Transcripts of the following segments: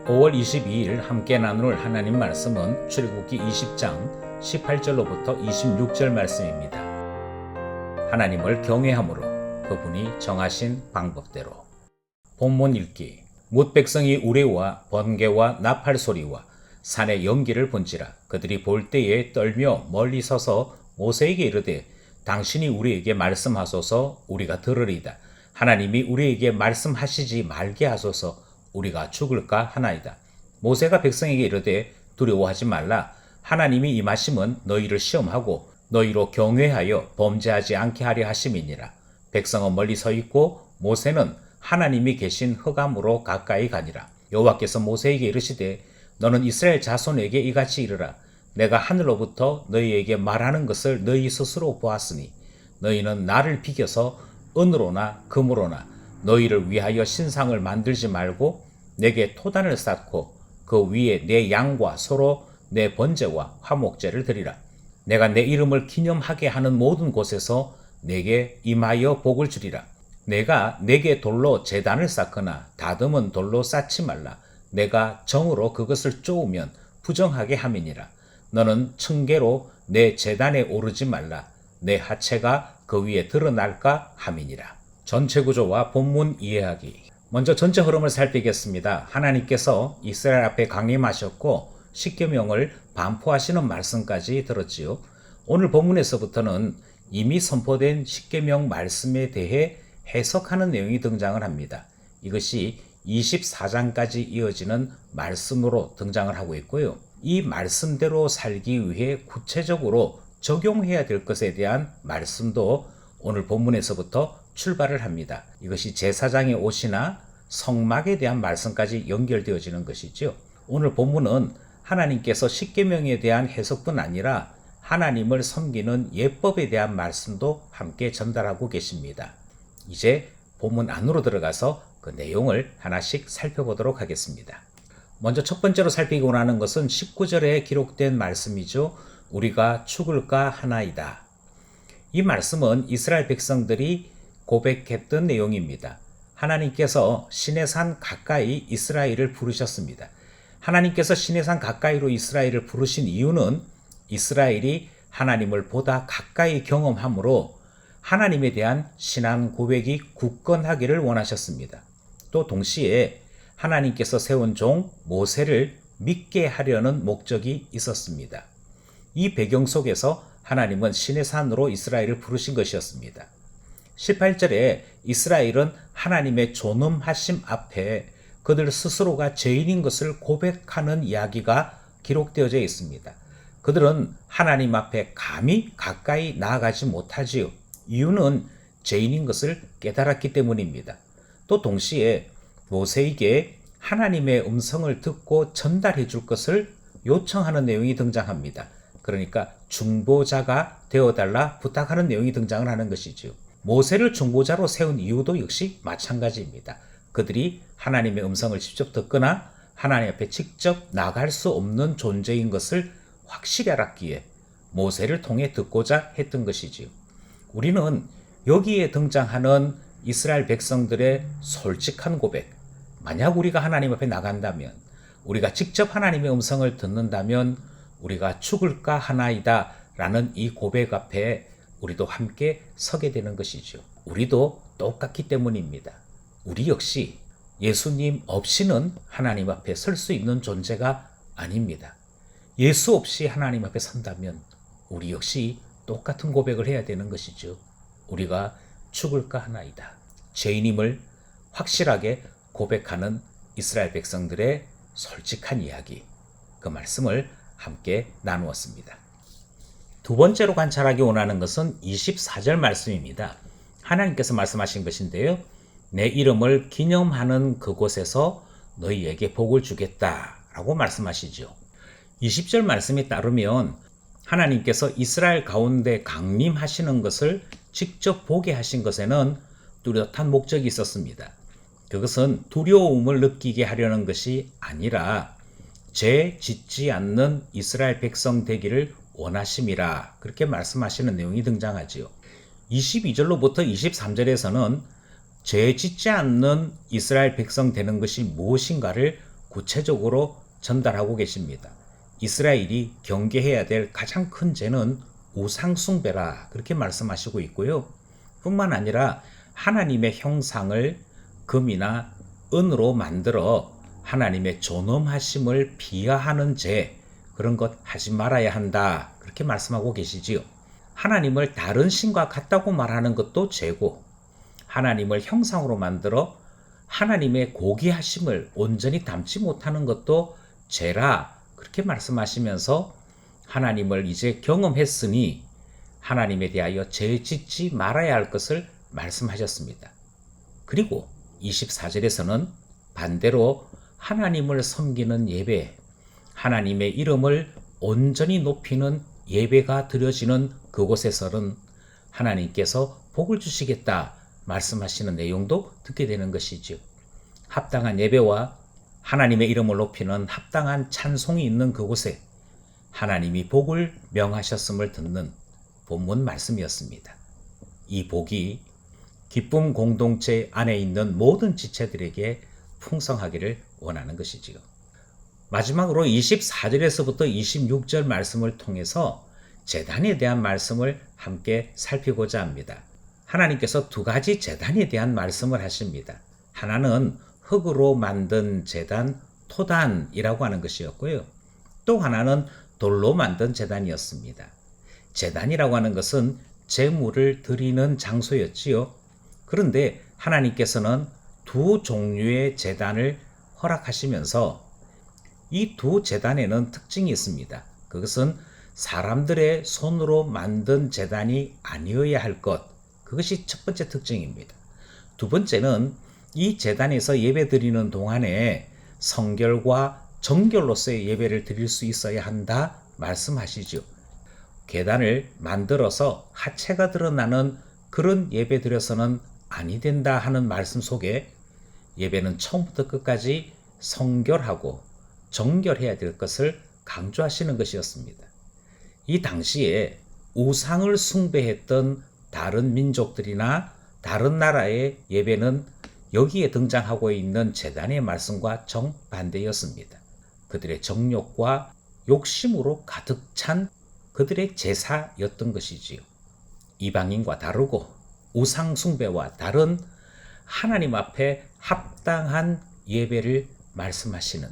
5월 22일 함께 나눌 하나님 말씀은 출애굽기 20장 18절로부터 26절 말씀입니다. 하나님을 경외함으로 그분이 정하신 방법대로. 본문 읽기. 뭇 백성이 우레와 번개와 나팔 소리와 산의 연기를 본지라 그들이 볼 때에 떨며 멀리 서서 모세에게 이르되 당신이 우리에게 말씀하소서 우리가 들으리이다. 하나님이 우리에게 말씀하시지 말게 하소서 우리가 죽을까 하나이다. 모세가 백성에게 이르되 두려워하지 말라. 하나님이 임하심은 너희를 시험하고 너희로 경외하여 범죄하지 않게 하려 하심이니라. 백성은 멀리 서 있고 모세는 하나님이 계신 흑암으로 가까이 가니라. 여호와께서 모세에게 이르시되 너는 이스라엘 자손에게 이같이 이르라. 내가 하늘로부터 너희에게 말하는 것을 너희 스스로 보았으니 너희는 나를 비겨서 은으로나 금으로나 너희를 위하여 신상을 만들지 말고 내게 토단을 쌓고 그 위에 내 양과 소로 내 번제와 화목제를 드리라. 내가 내 이름을 기념하게 하는 모든 곳에서 내게 임하여 복을 주리라. 내가 내게 돌로 제단을 쌓거나 다듬은 돌로 쌓지 말라. 내가 정으로 그것을 쪼으면 부정하게 함이니라. 너는 층계로 내 제단에 오르지 말라. 내 하체가 그 위에 드러날까 함이니라. 전체 구조와 본문 이해하기. 먼저 전체 흐름을 살피겠습니다. 하나님께서 이스라엘 앞에 강림하셨고 십계명을 반포하시는 말씀까지 들었지요. 오늘 본문에서부터는 이미 선포된 십계명 말씀에 대해 해석하는 내용이 등장을 합니다. 이것이 24장까지 이어지는 말씀으로 등장을 하고 있고요. 이 말씀대로 살기 위해 구체적으로 적용해야 될 것에 대한 말씀도 오늘 본문에서부터 출발을 합니다. 이것이 제사장의 옷이나 성막에 대한 말씀까지 연결되어지는 것이죠. 오늘 본문은 하나님께서 십계명에 대한 해석뿐 아니라 하나님을 섬기는 예법에 대한 말씀도 함께 전달하고 계십니다. 이제 본문 안으로 들어가서 그 내용을 하나씩 살펴보도록 하겠습니다. 먼저 첫 번째로 살피기 원하는 것은 19절에 기록된 말씀이죠. 우리가 죽을까 하나이다. 이 말씀은 이스라엘 백성들이 고백했던 내용입니다. 하나님께서 시내산 가까이 이스라엘을 부르셨습니다. 하나님께서 시내산 가까이로 이스라엘을 부르신 이유는 이스라엘이 하나님을 보다 가까이 경험함으로 하나님에 대한 신앙 고백이 굳건하기를 원하셨습니다. 또 동시에 하나님께서 세운 종 모세를 믿게 하려는 목적이 있었습니다. 이 배경 속에서 하나님은 시내산으로 이스라엘을 부르신 것이었습니다. 18절에 이스라엘은 하나님의 존엄하심 앞에 그들 스스로가 죄인인 것을 고백하는 이야기가 기록되어져 있습니다. 그들은 하나님 앞에 감히 가까이 나아가지 못하지요. 이유는 죄인인 것을 깨달았기 때문입니다. 또 동시에 모세에게 하나님의 음성을 듣고 전달해 줄 것을 요청하는 내용이 등장합니다. 그러니까 중보자가 되어달라 부탁하는 내용이 등장을 하는 것이죠. 모세를 중보자로 세운 이유도 역시 마찬가지입니다. 그들이 하나님의 음성을 직접 듣거나 하나님 앞에 직접 나갈 수 없는 존재인 것을 확실히 알았기에 모세를 통해 듣고자 했던 것이지요. 우리는 여기에 등장하는 이스라엘 백성들의 솔직한 고백, 만약 우리가 하나님 앞에 나간다면, 우리가 직접 하나님의 음성을 듣는다면 우리가 죽을까 하나이다 라는 이 고백 앞에 우리도 함께 서게 되는 것이죠. 우리도 똑같기 때문입니다. 우리 역시 예수님 없이는 하나님 앞에 설 수 있는 존재가 아닙니다. 예수 없이 하나님 앞에 선다면 우리 역시 똑같은 고백을 해야 되는 것이죠. 우리가 죽을까 하나이다. 죄인임을 확실하게 고백하는 이스라엘 백성들의 솔직한 이야기, 그 말씀을 함께 나누었습니다. 두 번째로 관찰하기 원하는 것은 24절 말씀입니다. 하나님께서 말씀하신 것인데요. 내 이름을 기념하는 그곳에서 너희에게 복을 주겠다라고 말씀하시죠. 20절 말씀에 따르면 하나님께서 이스라엘 가운데 강림하시는 것을 직접 보게 하신 것에는 뚜렷한 목적이 있었습니다. 그것은 두려움을 느끼게 하려는 것이 아니라 죄 짓지 않는 이스라엘 백성 되기를 원하심이라 그렇게 말씀하시는 내용이 등장하지요. 22절로부터 23절에서는 죄 짓지 않는 이스라엘 백성 되는 것이 무엇인가를 구체적으로 전달하고 계십니다. 이스라엘이 경계해야 될 가장 큰 죄는 우상숭배라 그렇게 말씀하시고 있고요. 뿐만 아니라 하나님의 형상을 금이나 은으로 만들어 하나님의 존엄하심을 비하하는 죄, 그런 것 하지 말아야 한다 그렇게 말씀하고 계시지요. 하나님을 다른 신과 같다고 말하는 것도 죄고, 하나님을 형상으로 만들어 하나님의 고귀하심을 온전히 담지 못하는 것도 죄라 그렇게 말씀하시면서 하나님을 이제 경험했으니 하나님에 대하여 죄 짓지 말아야 할 것을 말씀하셨습니다. 그리고 24절에서는 반대로 하나님을 섬기는 예배, 하나님의 이름을 온전히 높이는 예배가 드려지는 그곳에서는 하나님께서 복을 주시겠다 말씀하시는 내용도 듣게 되는 것이죠. 합당한 예배와 하나님의 이름을 높이는 합당한 찬송이 있는 그곳에 하나님이 복을 명하셨음을 듣는 본문 말씀이었습니다. 이 복이 기쁨 공동체 안에 있는 모든 지체들에게 풍성하기를 원하는 것이지요. 마지막으로 24절에서부터 26절 말씀을 통해서 제단에 대한 말씀을 함께 살피고자 합니다. 하나님께서 두 가지 제단에 대한 말씀을 하십니다. 하나는 흙으로 만든 제단, 토단이라고 하는 것이었고요. 또 하나는 돌로 만든 제단이었습니다. 제단이라고 하는 것은 제물을 드리는 장소였지요. 그런데 하나님께서는 두 종류의 제단을 허락하시면서 이 두 제단에는 특징이 있습니다. 그것은 사람들의 손으로 만든 제단이 아니어야 할 것, 그것이 첫 번째 특징입니다. 두 번째는 이 제단에서 예배 드리는 동안에 성결과 정결로서의 예배를 드릴 수 있어야 한다 말씀하시죠. 계단을 만들어서 하체가 드러나는 그런 예배 드려서는 아니 된다 하는 말씀 속에 예배는 처음부터 끝까지 성결하고 정결해야 될 것을 강조하시는 것이었습니다. 이 당시에 우상을 숭배했던 다른 민족들이나 다른 나라의 예배는 여기에 등장하고 있는 제단의 말씀과 정반대였습니다. 그들의 정욕과 욕심으로 가득 찬 그들의 제사였던 것이지요. 이방인과 다르고 우상 숭배와 다른 하나님 앞에 합당한 예배를 말씀하시는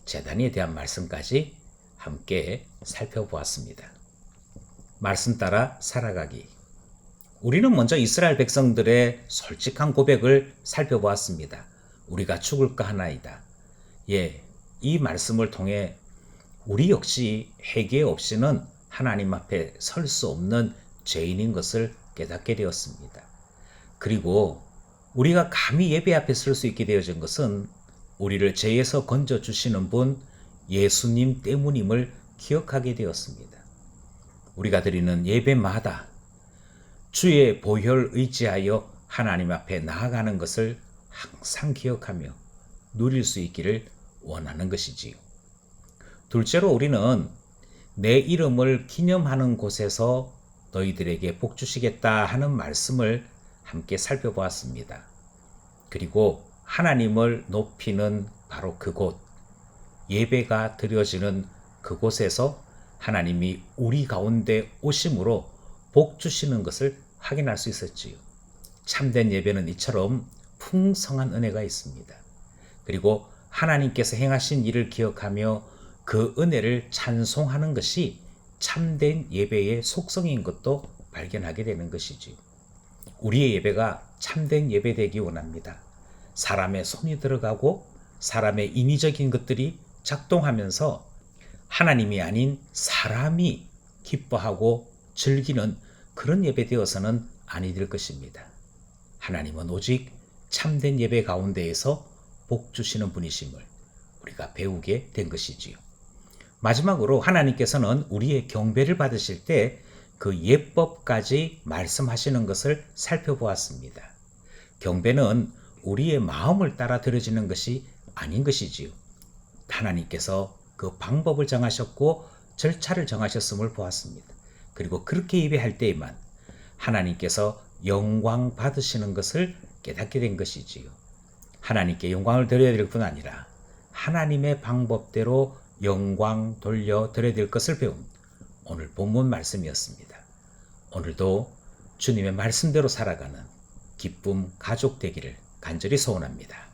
제단에 대한 말씀까지 함께 살펴보았습니다. 말씀 따라 살아가기. 우리는 먼저 이스라엘 백성들의 솔직한 고백을 살펴보았습니다. 우리가 죽을까 하나이다. 이 말씀을 통해 우리 역시 회개 없이는 하나님 앞에 설 수 없는 죄인인 것을 깨닫게 되었습니다. 그리고 우리가 감히 예배 앞에 설 수 있게 되어진 것은 우리를 죄에서 건져주시는 분 예수님 때문임을 기억하게 되었습니다. 우리가 드리는 예배마다 주의 보혈 의지하여 하나님 앞에 나아가는 것을 항상 기억하며 누릴 수 있기를 원하는 것이지요. 둘째로 우리는 내 이름을 기념하는 곳에서 너희들에게 복 주시겠다 하는 말씀을 함께 살펴보았습니다. 그리고 하나님을 높이는 바로 그곳, 예배가 드려지는 그곳에서 하나님이 우리 가운데 오심으로 복 주시는 것을 확인할 수 있었지요. 참된 예배는 이처럼 풍성한 은혜가 있습니다. 그리고 하나님께서 행하신 일을 기억하며 그 은혜를 찬송하는 것이 참된 예배의 속성인 것도 발견하게 되는 것이지요. 우리의 예배가 참된 예배 되기 원합니다. 사람의 손이 들어가고 사람의 인위적인 것들이 작동하면서 하나님이 아닌 사람이 기뻐하고 즐기는 그런 예배 되어서는 아니 될 것입니다. 하나님은 오직 참된 예배 가운데에서 복 주시는 분이심을 우리가 배우게 된 것이지요. 마지막으로 하나님께서는 우리의 경배를 받으실 때 그 예법까지 말씀하시는 것을 살펴보았습니다. 경배는 우리의 마음을 따라 드려지는 것이 아닌 것이지요. 하나님께서 그 방법을 정하셨고 절차를 정하셨음을 보았습니다. 그리고 그렇게 예배할 때에만 하나님께서 영광 받으시는 것을 깨닫게 된 것이지요. 하나님께 영광을 드려야 될 뿐 아니라 하나님의 방법대로 영광 돌려드려야 될 것을 배운 오늘 본문 말씀이었습니다. 오늘도 주님의 말씀대로 살아가는 기쁨 가족 되기를 간절히 소원합니다.